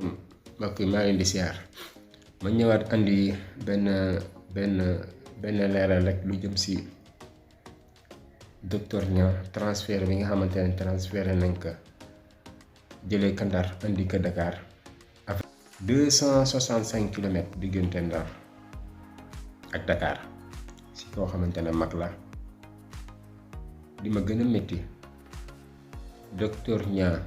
mbokk yi maa ngi leen di siyaar ma ñëwaat andi benn leeral rek lu jëm si docteur Niang transfert bi nga xamante ne transféré nañ ko jëlee ko Ndar andi ko Dakar ak 265 kilomètres diggante Ndar ak Dakar si koo xamante ne mag la. li ma gën a métti docteur Niang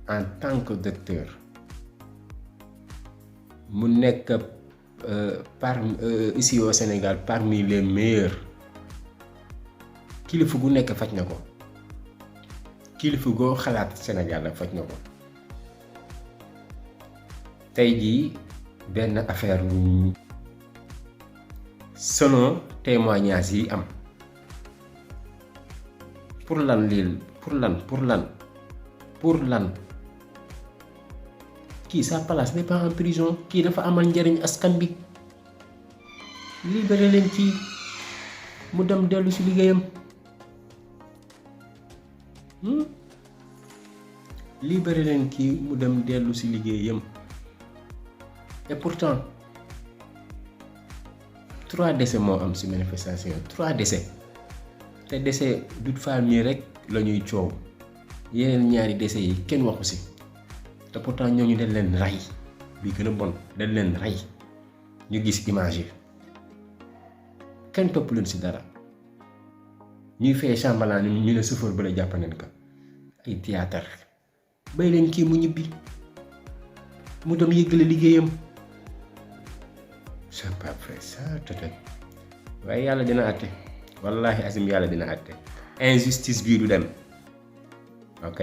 en tant que docteur mu nekk ici au Sénégal parmi les meilleurs kilifa gu nekk faj na ko kilifa goo xalaat Sénégal la faj na ko tey jii benn affaire selon témoignage yi am pour lan kii sa place n'est pas en prison kii dafa amal njariñ askan bi libéré leen kii mu dem dellu ci liggéeyam libéré leen kii mu dem dellu ci liggéeyam et pourtant 3 décès moo am ci manifestation 3 décès te décès Doudou Fall mii rek la ñuy coow yeneen ñaari décès yi kenn waxu ci te pourtant ñooñu dañ leen rey bi gën a bon dañ leen rey ñu gis image yi kenn topp leen ci dara ñuy fay chambalaan ñu ne chauffeur ba la jàppaneen ko ay théâtre bay leen kii mu ñibbi mu dem yëggale liggéeyam c'est pas vrai ça tëtëg waaye yàlla dina àtte wallahi azim yàlla dina àtte injustice bii du dem ok